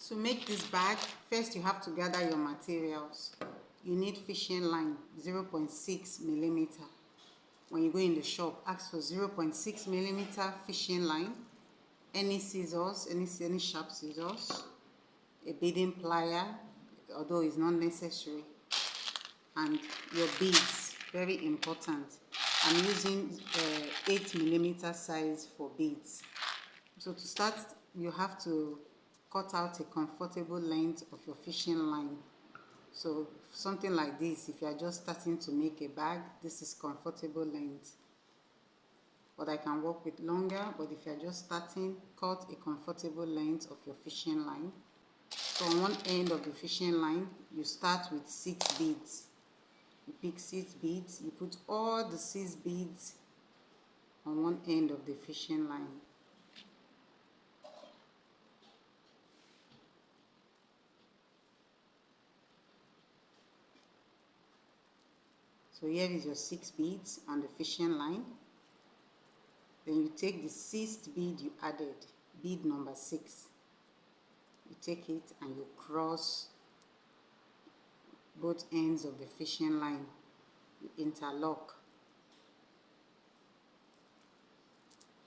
To make this bag, first you have to gather your materials. You need fishing line 0.6 millimeter. When you go in the shop, ask for 0.6 millimeter fishing line, any scissors, any sharp scissors, a beading plier, although it's not necessary, and your beads, very important. I'm using 8 millimeter size for beads. So to start, you have to cut out a comfortable length of your fishing line. So something like this, if you are just starting to make a bag, this is comfortable length. But I can work with longer, but if you are just starting, cut a comfortable length of your fishing line. So on one end of the fishing line, you start with 6 beads. You pick 6 beads, you put all the 6 beads on one end of the fishing line. So here is your 6 beads on the fishing line. Then you take the 6th bead you added, bead number 6. You take it and you cross both ends of the fishing line. You interlock.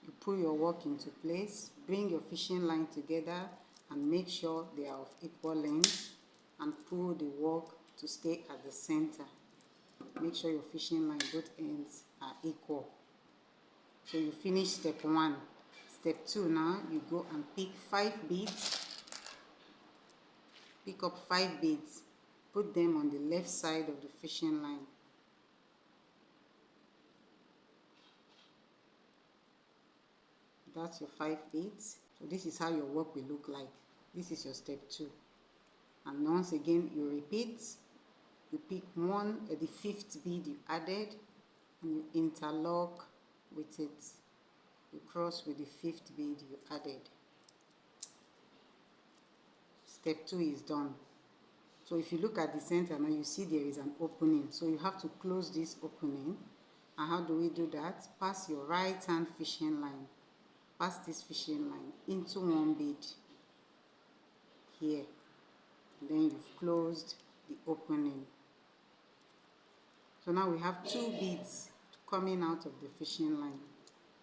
You pull your work into place, bring your fishing line together and make sure they are of equal length, and pull the work to stay at the center. Make sure your fishing line, both ends, are equal. So you finish step 1. Step 2 now, you go and pick 5 beads. Pick up 5 beads. Put them on the left side of the fishing line. That's your 5 beads. So this is how your work will look like. This is your step 2. And once again, you repeat. You pick the 5th bead you added, and you interlock with it. You cross with the 5th bead you added. Step 2 is done. So if you look at the center now, you see there is an opening. So you have to close this opening. And how do we do that? Pass your right hand fishing line. Pass this fishing line into one bead here. And then you've closed the opening. So now we have 2 beads coming out of the fishing line.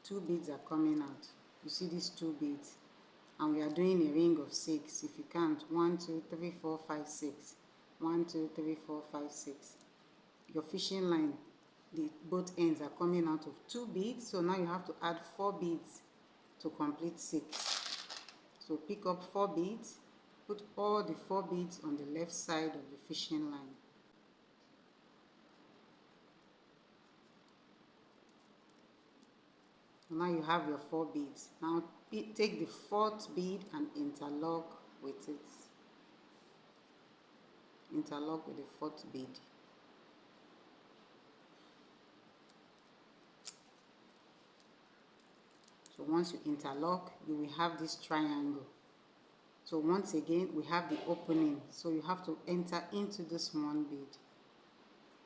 2 beads are coming out. You see these 2 beads. And we are doing a ring of 6. If you count, 1, 2, 3, 4, 5, 6. 1, 2, 3, 4, 5, 6. Your fishing line, both ends are coming out of 2 beads. So now you have to add 4 beads to complete 6. So pick up 4 beads. Put all the 4 beads on the left side of the fishing line. Now you have your 4 beads. Now take the 4th bead and interlock with it. Interlock with the 4th bead. So once you interlock, you will have this triangle. So once again, we have the opening. So you have to enter into this one bead.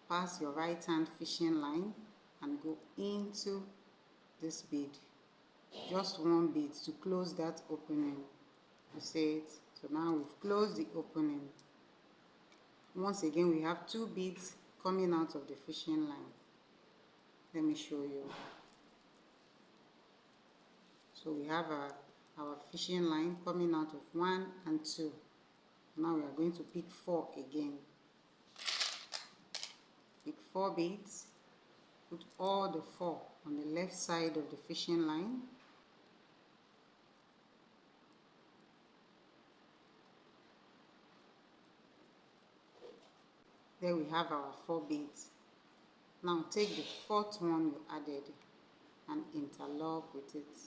Pass your right hand fishing line and go into this bead. Just one bead to close that opening. You see it? So now we've closed the opening. Once again, we have 2 beads coming out of the fishing line. Let me show you. So we have our fishing line coming out of 1 and 2. Now we are going to pick 4 again. Pick 4 beads. Put all the 4 on the left side of the fishing line. There we have our 4 beads. Now take the 4th one you added and interlock with it.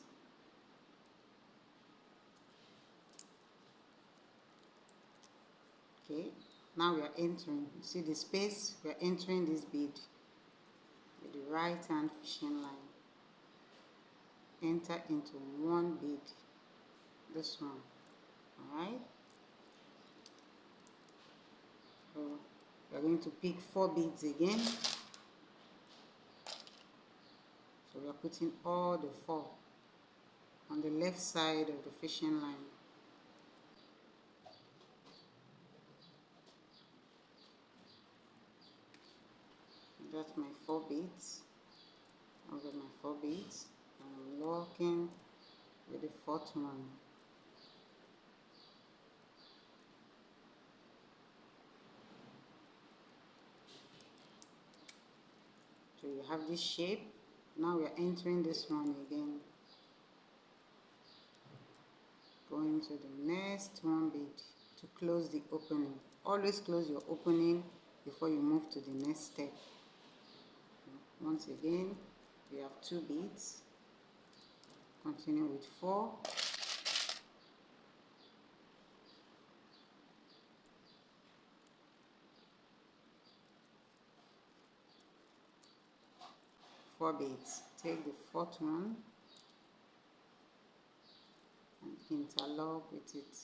Okay, now we are entering. You see the space? We are entering this bead with the right hand fishing line. Enter into one bead, this one. Alright? So we are going to pick 4 beads again. So we are putting all the 4 on the left side of the fishing line. That's my 4 beads. I've got my 4 beads, and I'm locking with the 4th one. So you have this shape. Now we are entering this one again. Going to the next one bead to close the opening. Always close your opening before you move to the next step. Once again, we have 2 beads. Continue with 4. Four beads. Take the 4th one and interlock with it.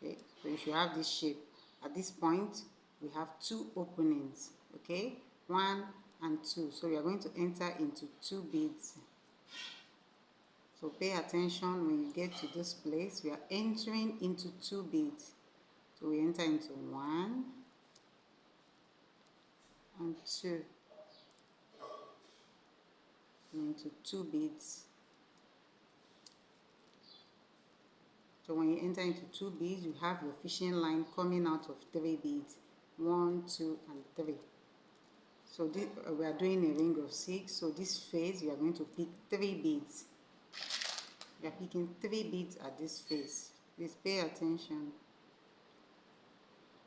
Okay, so you should have this shape. At this point, we have 2 openings. Okay, 1 and 2. So we are going to enter into 2 beads. So pay attention when you get to this place. We are entering into 2 beads. So we enter into 1 and 2. Into 2 beads. So when you enter into 2 beads, you have your fishing line coming out of 3 beads. 1, 2, and 3. So this, we are doing a ring of 6. So this phase, we are going to pick 3 beads. We are picking 3 beads at this phase. Please pay attention,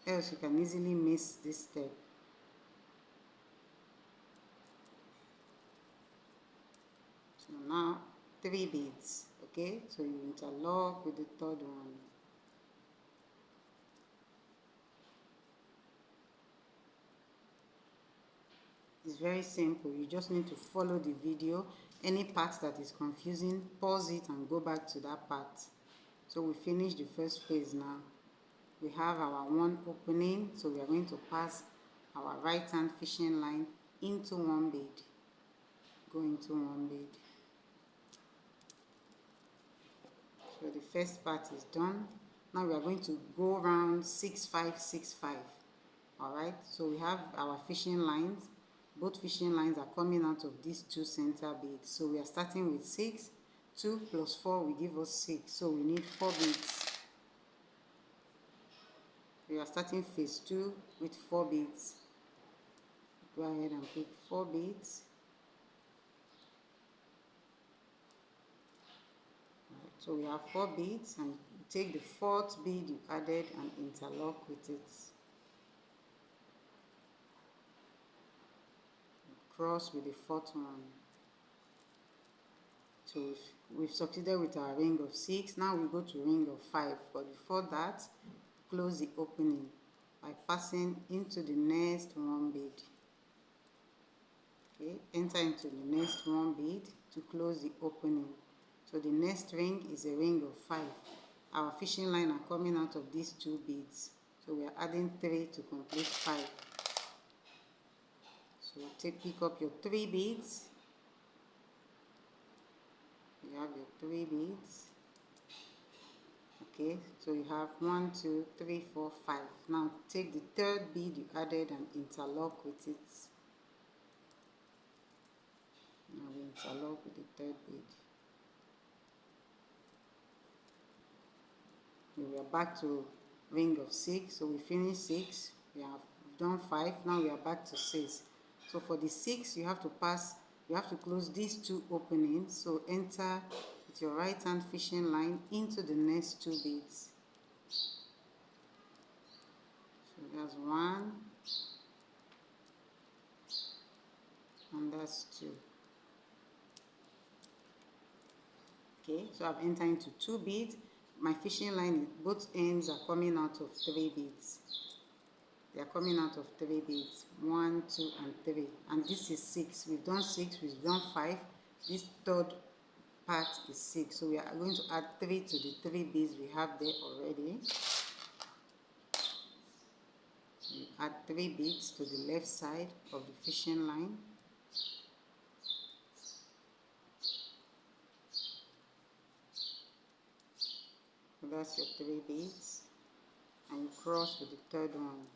else you can easily miss this step. So now 3 beads. Okay, so you interlock with the 3rd one. It's very simple. You just need to follow the video. Any part that is confusing, pause it and go back to that part. So we finished the first phase now. We have our 1 opening, so we are going to pass our right hand fishing line into 1 bead. Go into 1 bead. So the first part is done. Now we are going to go around 6 5 6 5. Alright, so we have our fishing lines. Both fishing lines are coming out of these 2 center beads. So we are starting with 6. 2 plus 4 will give us 6. So we need 4 beads. We are starting phase 2 with 4 beads. Go ahead and pick 4 beads. Right, so we have 4 beads, and you take the 4th bead you added and interlock with it. Cross with the 4th one. So we've succeeded with our ring of 6. Now we go to ring of 5. But before that, close the opening by passing into the next 1 bead. Okay, enter into the next 1 bead to close the opening. So the next ring is a ring of 5. Our fishing line are coming out of these 2 beads. So we are adding 3 to complete 5. So pick up your 3 beads. You have your 3 beads. Okay, so you have 1 2 3 4 5. Now take the 3rd bead you added and interlock with it. Now we interlock with the 3rd bead. We are back to ring of 6. So we finished 6. We have done 5. Now we are back to 6. So for the 6, you have to pass. You have to close these 2 openings. So enter with your right hand fishing line into the next 2 beads. So that's 1, and that's 2. Okay, so I've entered into 2 beads. My fishing line, both ends are coming out of 3 beads. They are coming out of 3 beads. 1, 2, and 3. And this is 6. We've done 6, we've done 5. This 3rd part is 6. So we are going to add 3 to the 3 beads we have there already. We add 3 beads to the left side of the fishing line. So that's your 3 beads. and you cross with the third one.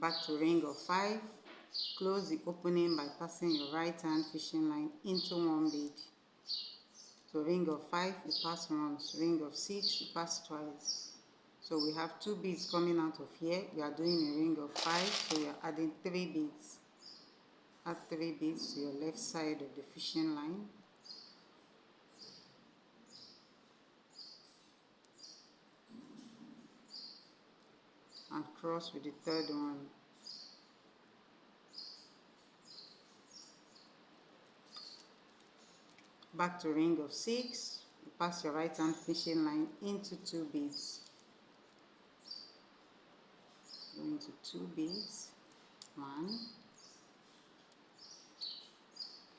Back to ring of 5. Close the opening by passing your right hand fishing line into one bead. So ring of 5, you pass once. Ring of 6, you pass twice. So we have 2 beads coming out of here. We are doing a ring of 5, so we are adding 3 beads. Add 3 beads to your left side of the fishing line. And cross with the third one. Back to ring of 6, you pass your right hand fishing line into 2 beads. Go into 2 beads, 1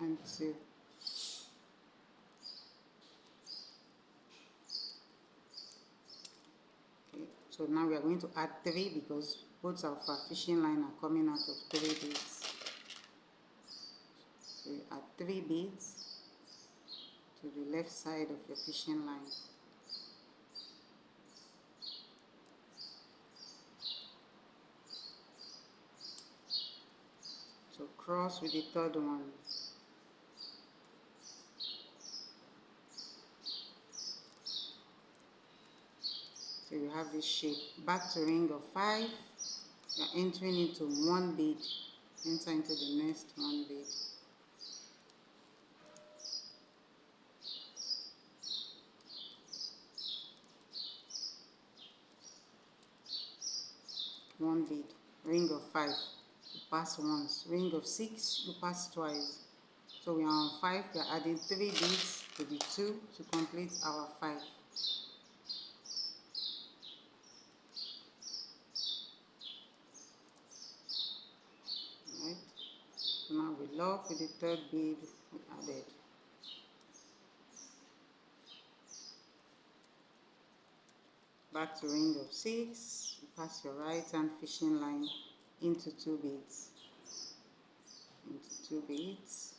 and 2. Okay, so now we are going to add 3 because both of our fishing line are coming out of 3 beads. So you add 3 beads to the left side of your fishing line. So cross with the third one. So you have this shape. Back to ring of 5, you are entering into 1 bead. Enter into the next 1 bead. One bead. Ring of 5, you pass once. Ring of 6, you pass twice. So we are on 5, we are adding 3 beads to the 2 to complete our 5. Right? So now we lock with the third bead we added. Back to ring of 6, you pass your right hand fishing line into 2 beads. Into 2 beads.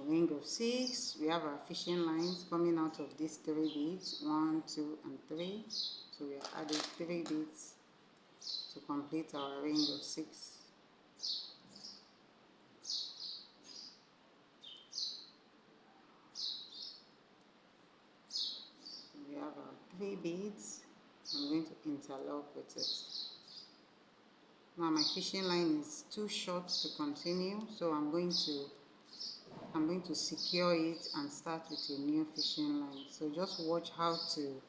Ring of 6, we have our fishing lines coming out of these 3 beads, 1, 2 and 3. So we are adding 3 beads to complete our ring of 6. We have our 3 beads. I'm going to interlock with it. Now my fishing line is too short to continue, so I'm going to secure it and start with a new fishing line. So just watch how to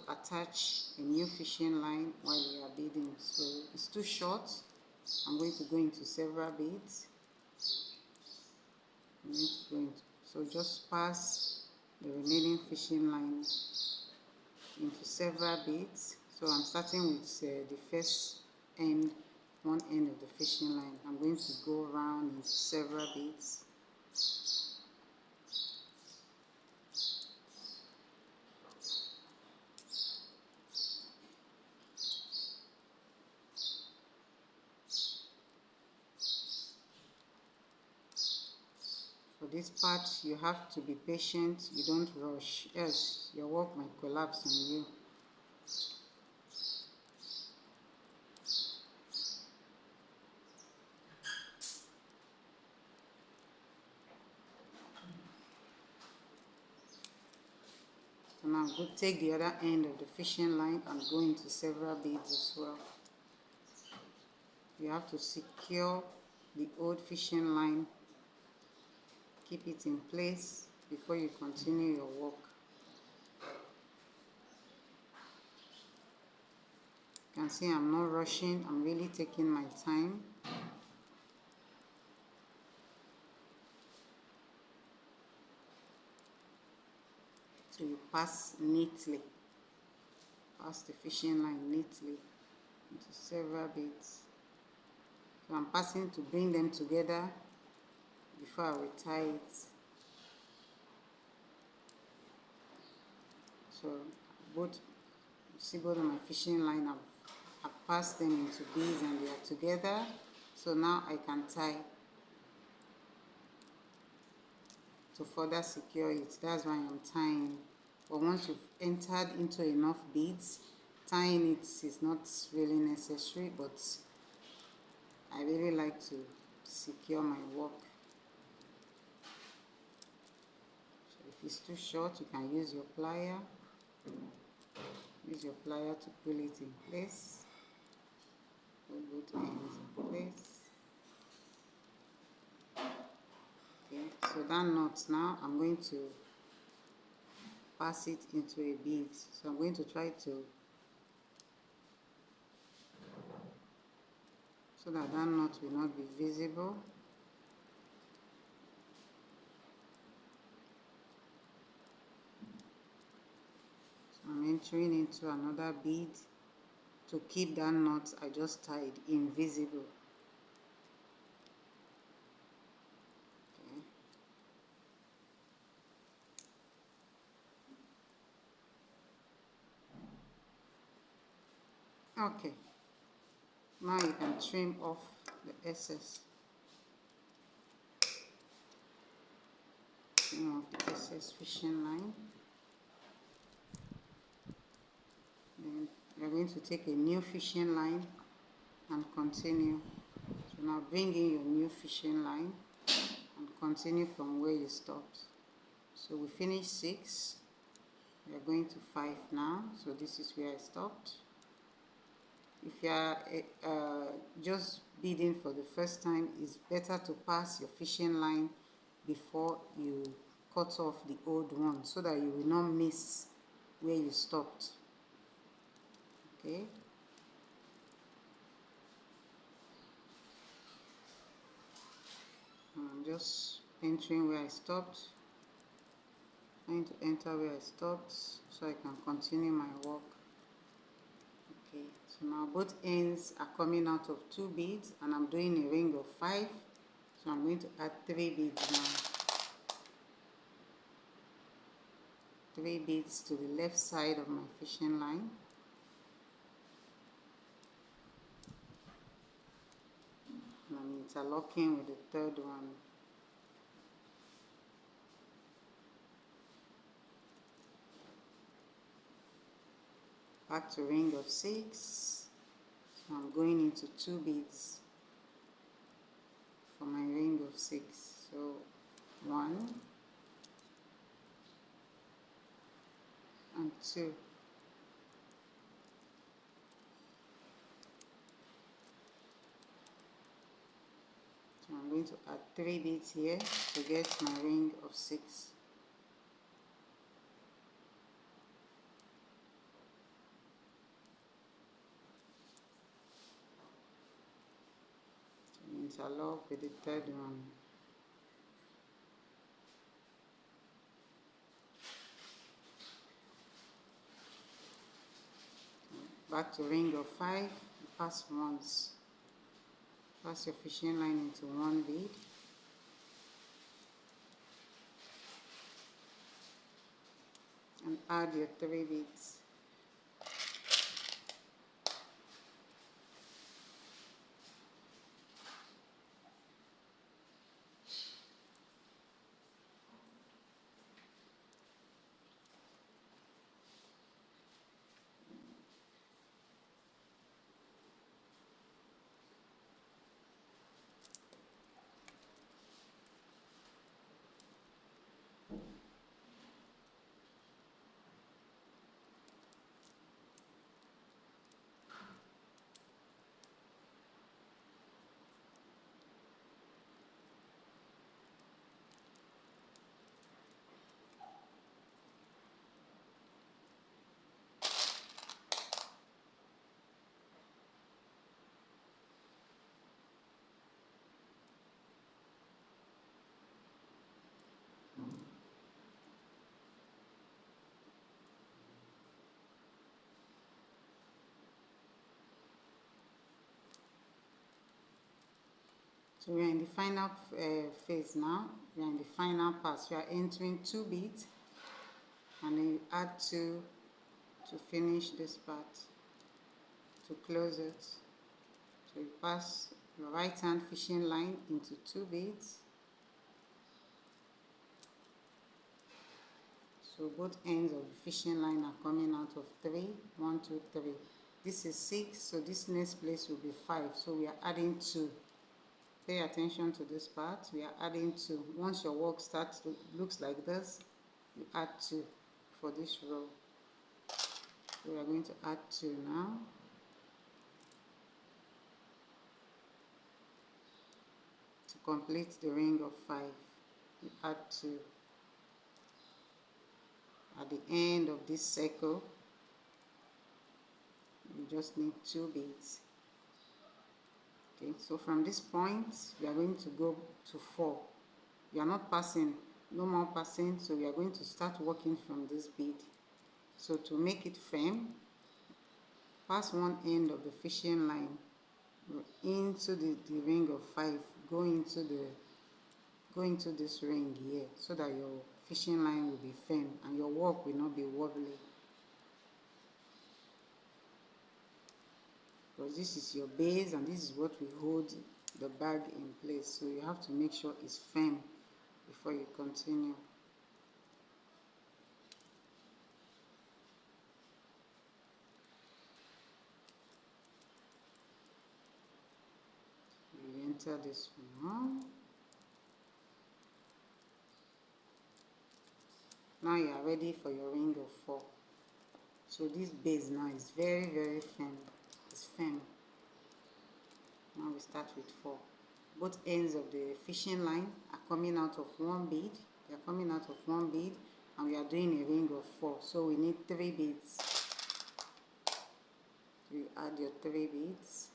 attach a new fishing line while you are beading. So it's too short. I'm going to go into several beads. So just pass the remaining fishing line into several beads. So I'm starting with the first end, one end of the fishing line. I'm going to go around into several beads. For this part, you have to be patient. You don't rush, else your work might collapse on you. So now go take the other end of the fishing line and go into several beads as well. You have to secure the old fishing line, keep it in place before you continue your work. You can see I'm not rushing, I'm really taking my time. So you pass neatly, pass the fishing line neatly into several beads. So I'm passing to bring them together before I will tie it. So both of my fishing line have passed them into beads and they are together. So now I can tie to further secure it. That's why I'm tying. But once you've entered into enough beads, tying it is not really necessary, but I really like to secure my work. So if it's too short, you can use your plier. Use your plier to pull it in place. Pull both ends in place. Okay, so that knot now, I'm going to pass it into a bead. So I'm going to try to, so that that knot will not be visible. So I'm entering into another bead to keep that knot I just tied invisible. Okay, now you can trim off the excess. Trim off the excess fishing line. Then you're going to take a new fishing line and continue. So now bring in your new fishing line and continue from where you stopped. So we finished 6. We are going to 5 now. So this is where I stopped. If you are just beading for the first time, it's better to pass your fishing line before you cut off the old one so that you will not miss where you stopped. Okay. I'm just entering where I stopped. Trying to enter where I stopped so I can continue my work. Okay, so now both ends are coming out of 2 beads and I'm doing a ring of 5. So I'm going to add 3 beads now. 3 beads to the left side of my fishing line. And I'm interlocking with the 3rd one. Back to ring of 6. So I'm going into 2 beads for my ring of 6. So 1 and 2. So I'm going to add 3 beads here to get my ring of 6. So interlock with the 3rd one. Back to ring of 5, pass once. Pass your fishing line into 1 bead. And add your 3 beads. So we are in the final phase now. We are in the final pass. We are entering 2 beads and then you add 2 to finish this part. to close it. So you pass your right hand fishing line into 2 beads. So both ends of the fishing line are coming out of 3. 1, 2, 3. This is 6, so this next place will be 5. So we are adding 2. Pay attention to this part. We are adding 2. Once your work starts to looks like this, you add 2 for this row. So we are going to add 2 now. To complete the ring of 5, you add 2. At the end of this circle, you just need 2 beads. Okay, so from this point, we are going to go to 4. You are not passing, no more passing, so we are going to start working from this bead. So to make it firm, pass one end of the fishing line into the ring of 5, go into this ring here, so that your fishing line will be firm and your work will not be wobbly. Because this is your base and this is what will hold the bag in place, so you have to make sure it's firm before you continue. You enter this one. Now you are ready for your ring of 4. So this base now is very, very firm. It's firm. Now we start with 4. Both ends of the fishing line are coming out of 1 bead. They are coming out of 1 bead, and we are doing a ring of 4. So we need 3 beads. So you add your 3 beads.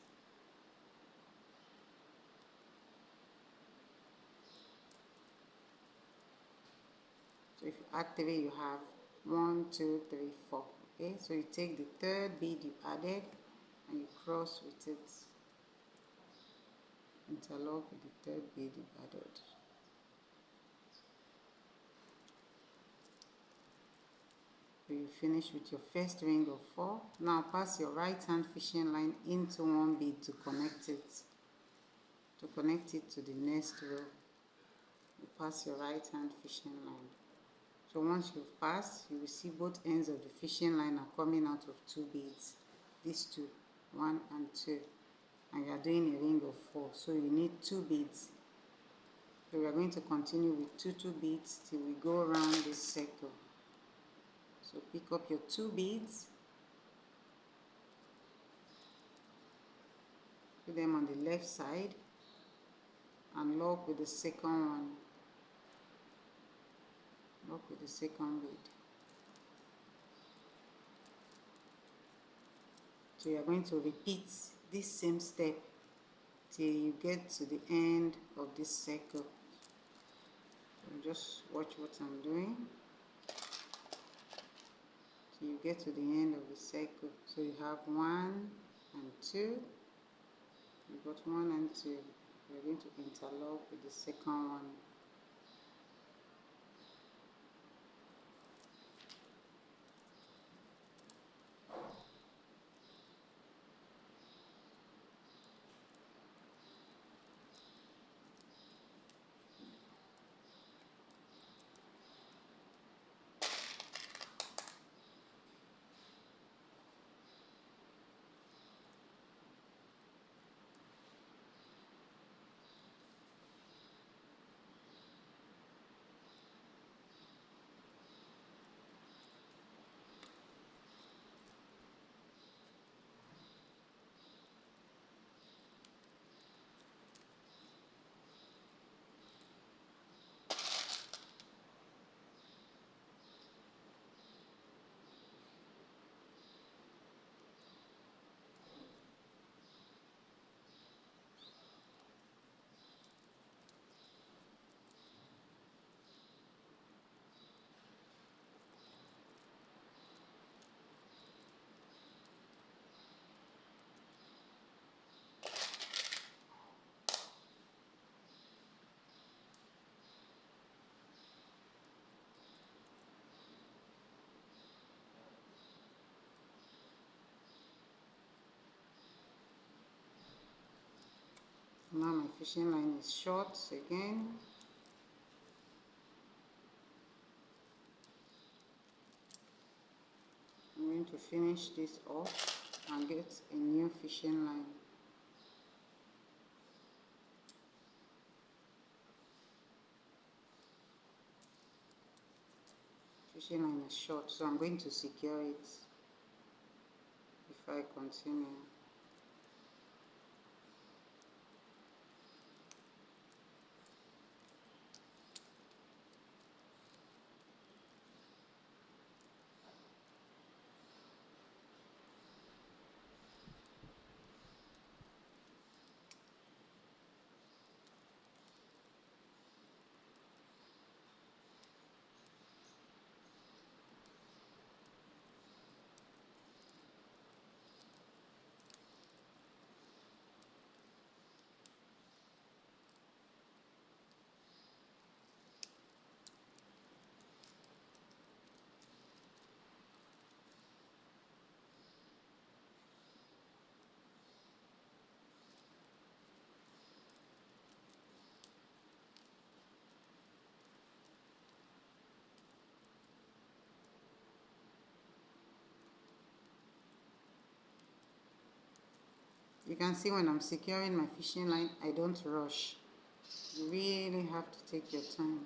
So if you add 3, you have 1, 2, 3, 4. Okay, so you take the 3rd bead you added and you cross with it. Interlock with the 3rd bead you added. So you finish with your first ring of 4. Now pass your right hand fishing line into 1 bead to connect it. To connect it to the next row, you pass your right hand fishing line. So once you've passed, you will see both ends of the fishing line are coming out of 2 beads. These 2, 1 and 2. And you are doing a ring of 4, so you need 2 beads. So we are going to continue with 2 beads till we go around this circle. So pick up your 2 beads, put them on the left side, and lock with the second one. Lock with the second bead. So you are going to repeat this same step till you get to the end of this circle. So just watch what I'm doing till you get to the end of the circle. So you have 1 and 2. You got 1 and 2. You're going to interlock with the second one. fishing line is short again. I'm going to finish this off and get a new fishing line. Fishing line is short, so I'm going to secure it before I continue. You can see when I'm securing my fishing line, I don't rush. You really have to take your time.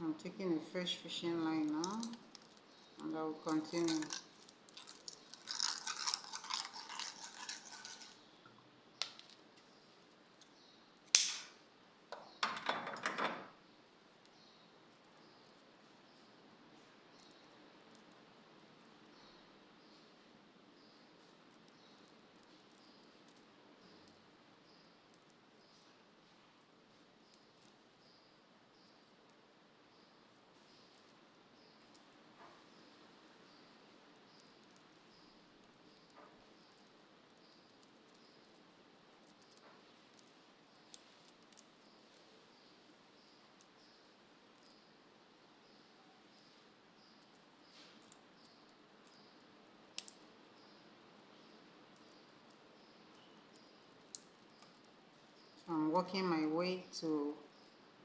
I'm taking a fresh fishing line now, and I will continue. I'm working my way to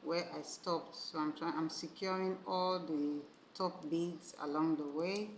where I stopped. So I'm securing all the top beads along the way.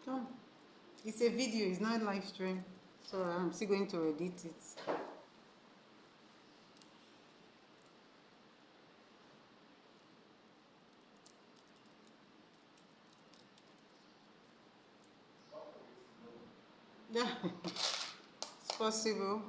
Come. It's a video, it's not live stream. So I'm still going to edit it. Yeah, it's possible.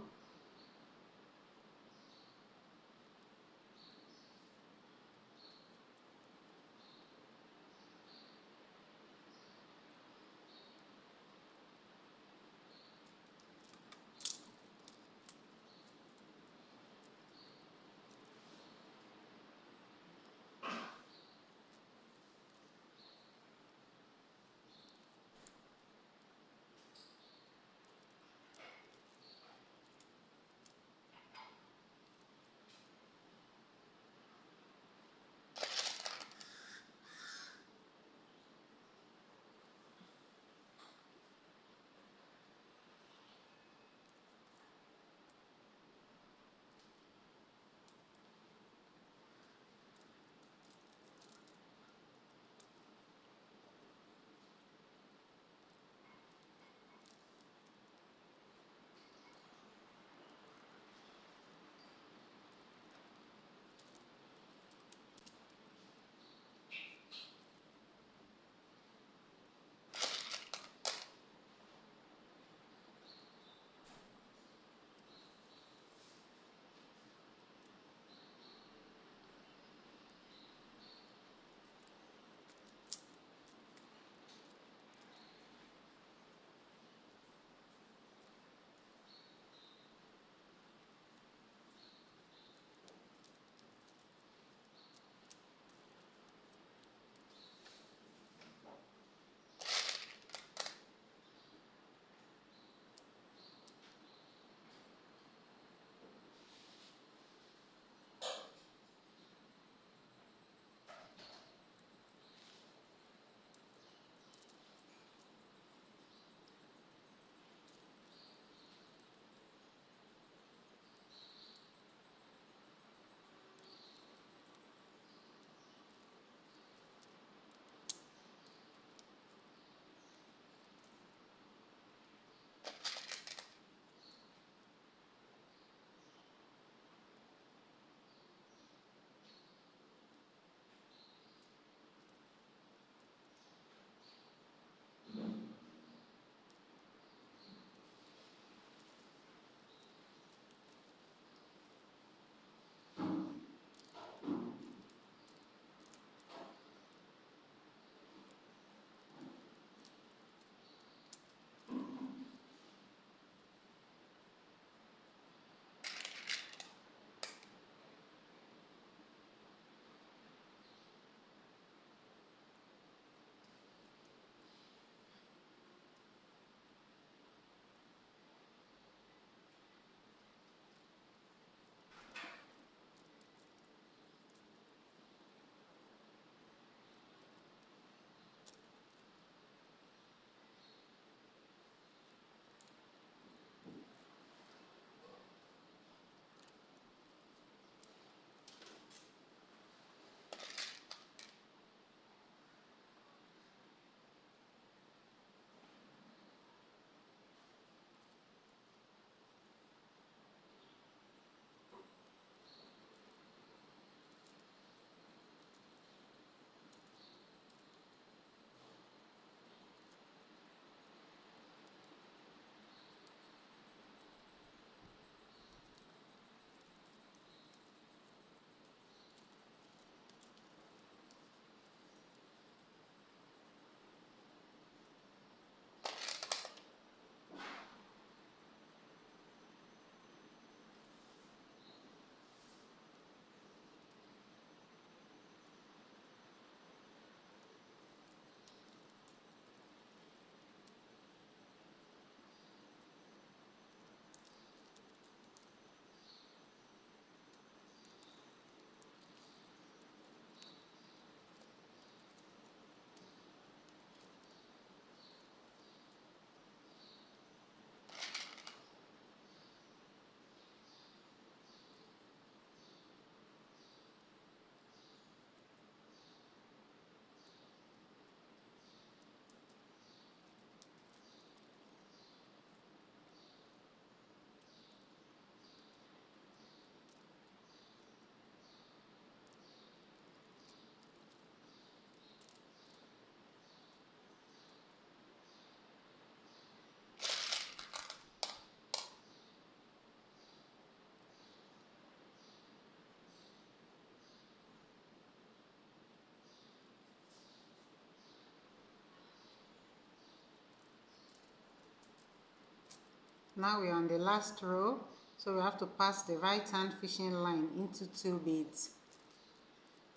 Now we're on the last row, so we have to pass the right hand fishing line into 2 beads.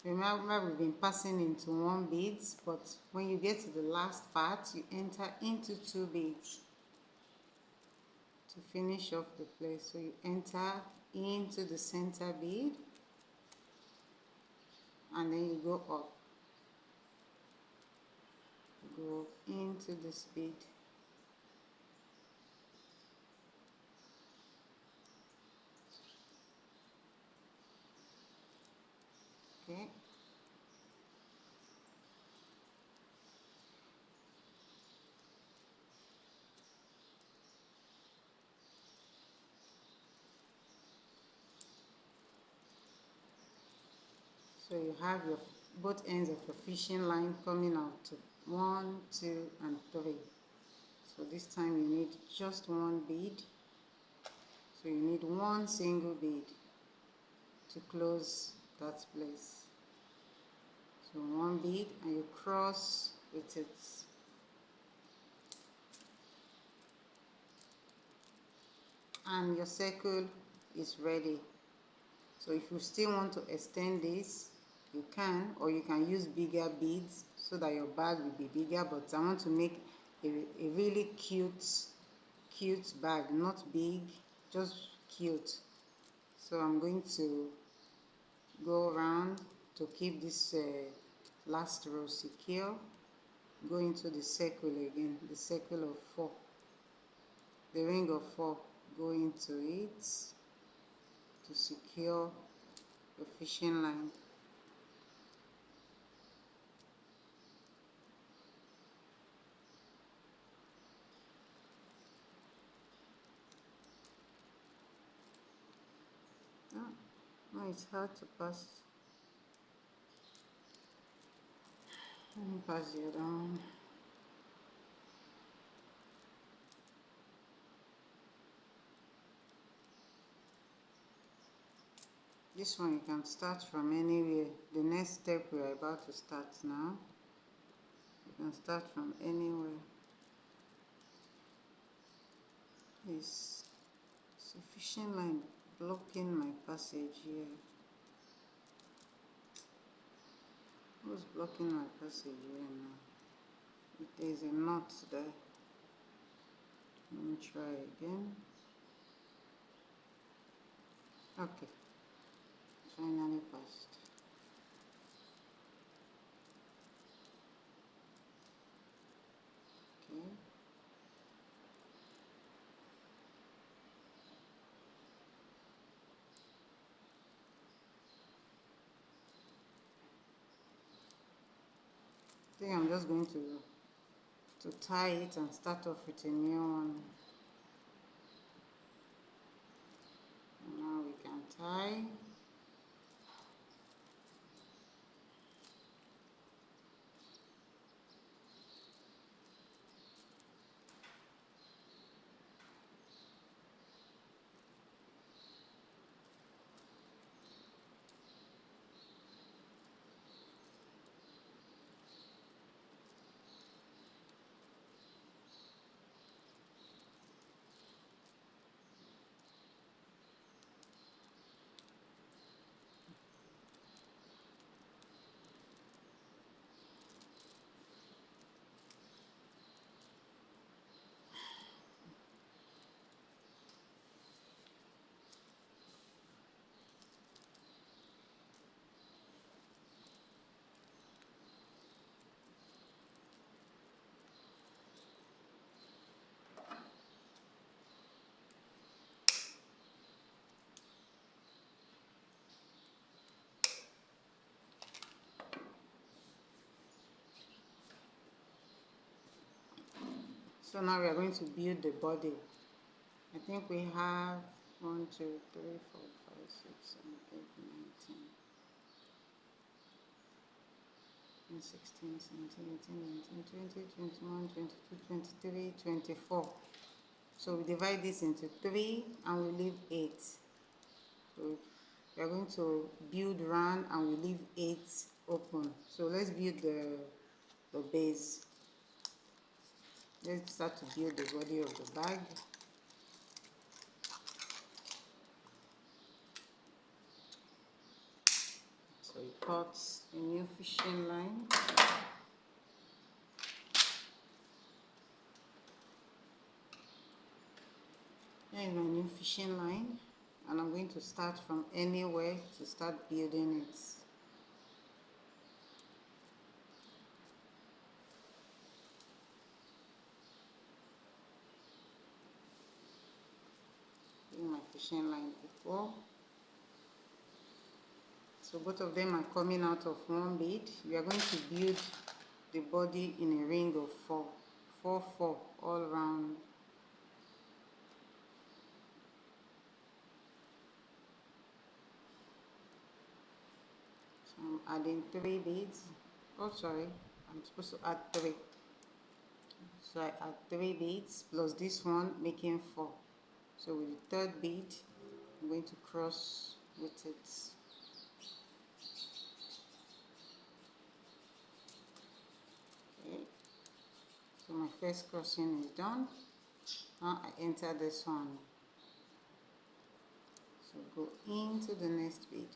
Remember, we've been passing into 1 bead, but when you get to the last part, you enter into 2 beads to finish off the place. So you enter into the center bead and then you go up. Go into this bead. Okay. So you have your both ends of your fishing line coming out to 1, 2, and 3. So this time you need just 1 bead. So you need 1 single bead to close that place. So 1 bead and you cross with it. And your circle is ready. So if you still want to extend this, you can, or you can use bigger beads so that your bag will be bigger. But I want to make a really cute bag, not big, just cute. So I'm going to go around to keep this last row secure. Go into the circle again, the circle of 4, the ring of 4. Go into it to secure the fishing line. No, it's hard to pass. Let me pass the other one. This one you can start from anywhere. The next step we are about to start now, you can start from anywhere. It's a fishing line blocking my passage here. Who's blocking my passage here now? There is a knot there. Let me try again. Okay, finally passed. Okay. I think I'm just going to tie it and start off with a new one. Now we can tie. So now we are going to build the body. I think we have 1, 2, 3, 4, 5, 6, 7, 8, 9, 10, 16, 17, 18, 19, 20, 21, 22, 23, 24. So we divide this into 3 and we leave 8. So we are going to build round and we leave 8 open. So let's build the base. Let's start to build the body of the bag. So you cut a new fishing line. Here is my new fishing line, and I'm going to start from anywhere to start building it. My fishing line equal. So both of them are coming out of one bead. We are going to build the body in a ring of 4, 4, 4 all round. So I'm adding 3 beads. Oh sorry, I'm supposed to add 3. So I add 3 beads plus this one, making 4. So with the 3rd bead, I'm going to cross with it. Okay. So my first crossing is done. Now I enter this one. So go into the next bead.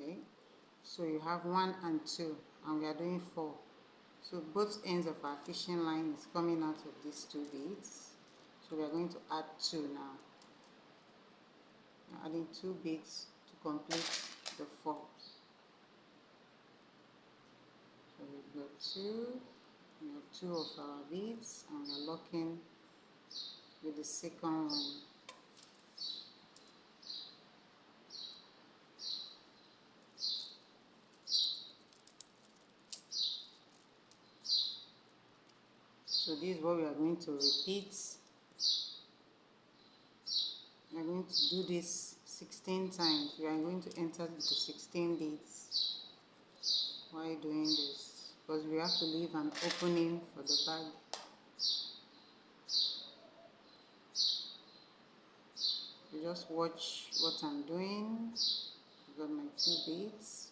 Okay. So you have 1 and 2, and we are doing 4. So both ends of our fishing line is coming out of these 2 beads. So we are going to add 2 now. We're adding 2 beads to complete the 4. So we've got 2. We have 2 of our beads, and we are locking with the second one. So this is what we are going to repeat. We are going to do this 16 times. We are going to enter into 16 beads. Why doing this? Because we have to leave an opening for the bag. You just watch what I'm doing. I've got my 2 beads.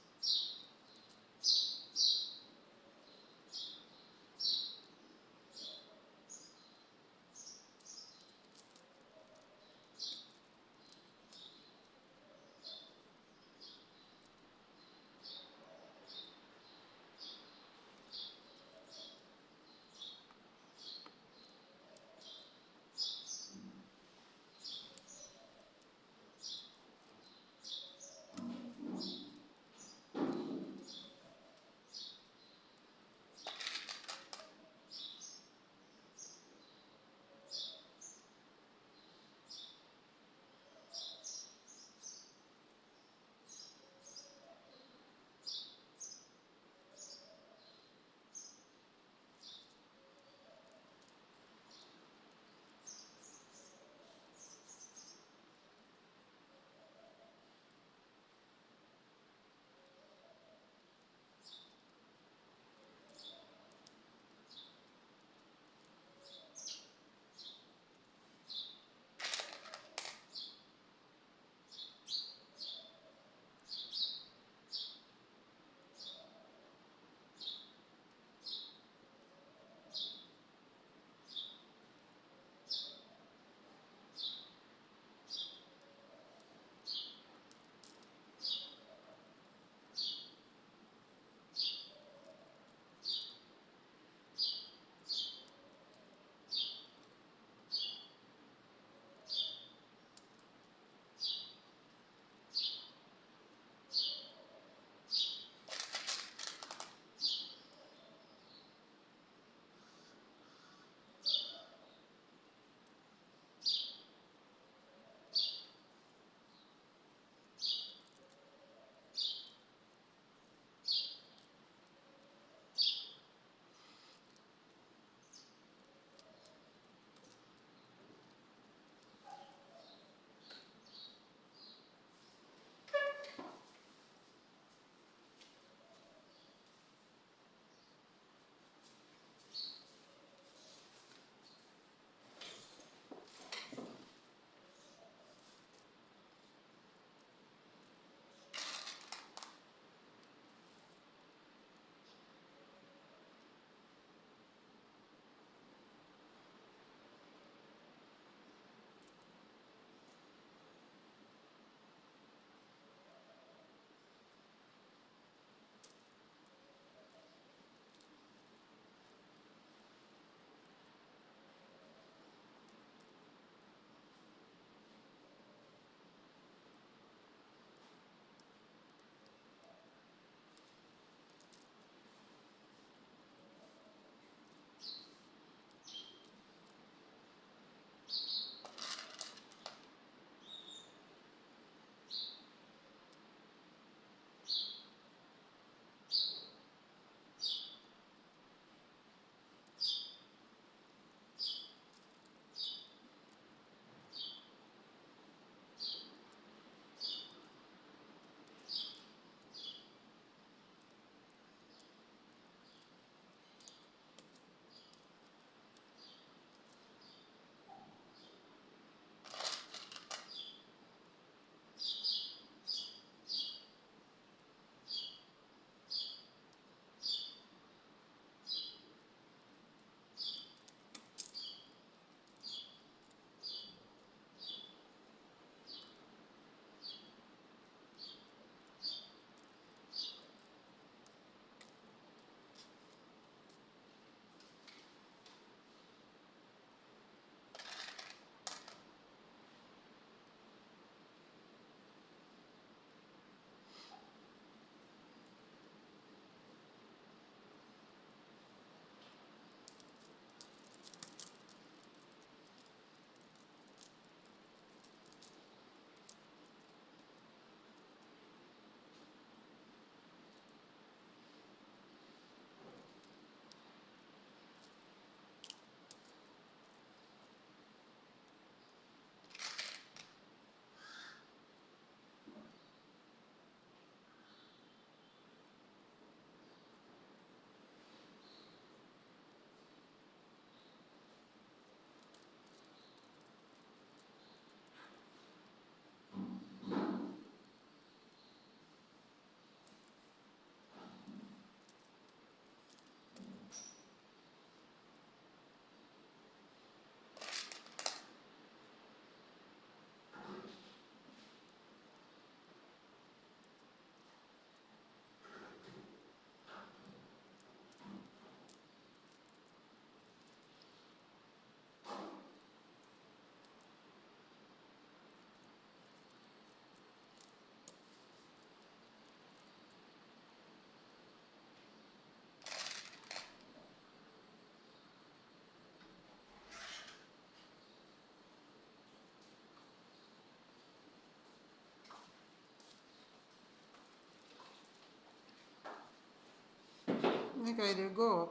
Make sure they go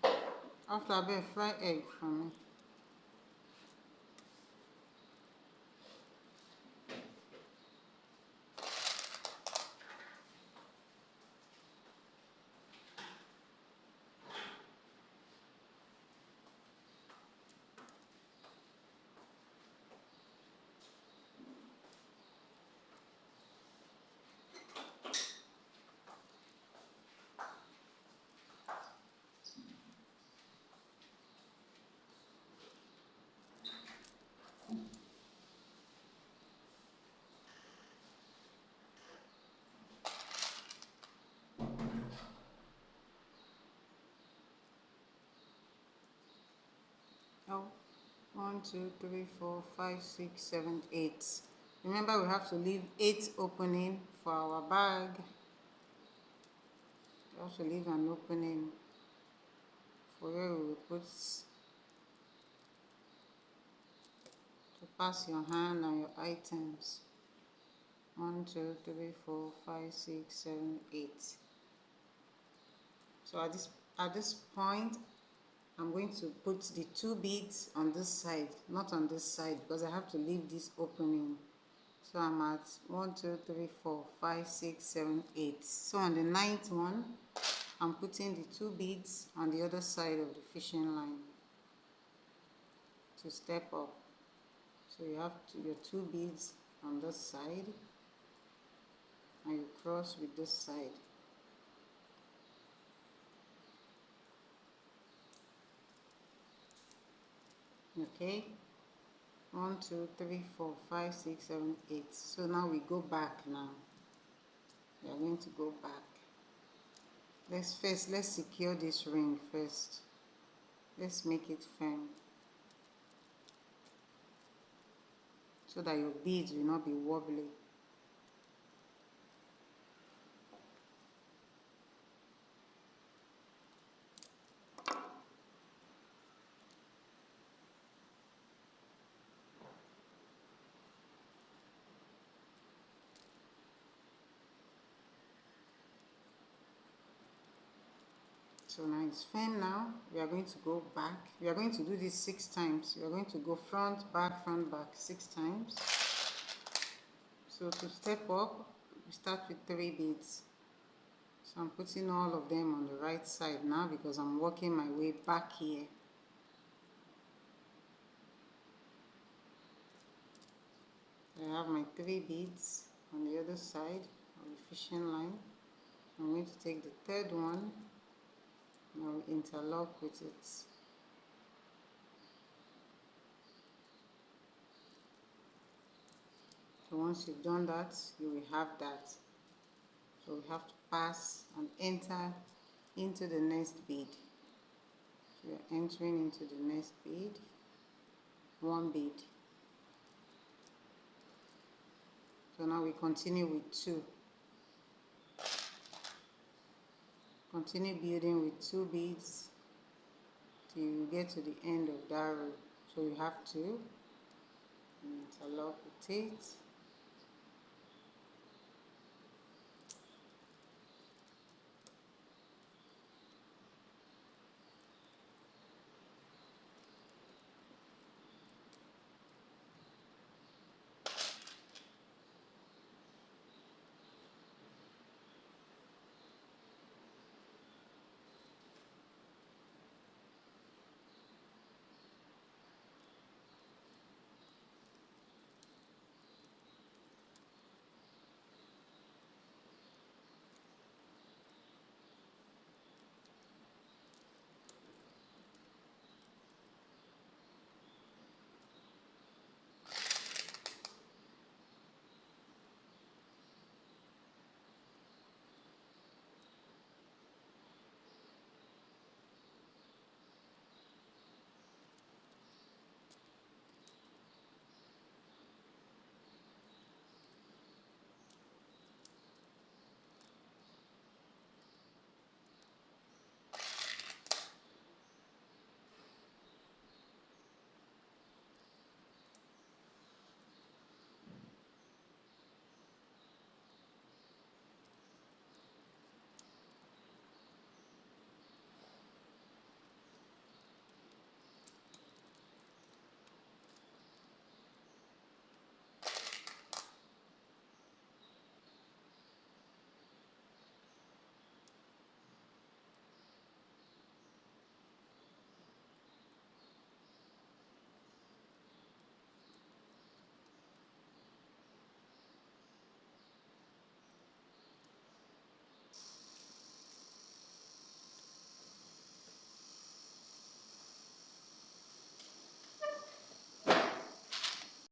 up. After I bear fry egg for me. Oh, 1, 2, 3, 4, 5, 6, 7, 8. Remember, we have to leave 8 opening for our bag. You have to leave an opening for where we will put to pass your hand and your items. 1, 2, 3, 4, 5, 6, 7, 8. So at this point, I'm going to put the 2 beads on this side, not on this side, because I have to leave this opening. So I'm at 1, 2, 3, 4, 5, 6, 7, 8. So on the 9th one, I'm putting the 2 beads on the other side of the fishing line to step up. So you have your 2 beads on this side, and you cross with this side. Okay, 1, 2, 3, 4, 5, 6, 7, 8. So now we go back now. We are going to go back. Let's secure this ring first. Let's make it firm so that your beads will not be wobbly. So now it's firm now. We are going to go back. We are going to do this 6 times. We are going to go front, back, 6 times. So to step up, we start with 3 beads. So I'm putting all of them on the right side now because I'm working my way back here. I have my 3 beads on the other side of the fishing line. I'm going to take the 3rd one. Now interlock with it. So once you've done that, you will have that. So we have to pass and enter into the next bead. So we are entering into the next bead. 1 bead. So now we continue with 2. Continue building with 2 beads till you get to the end of that row. So you have to interlock with it.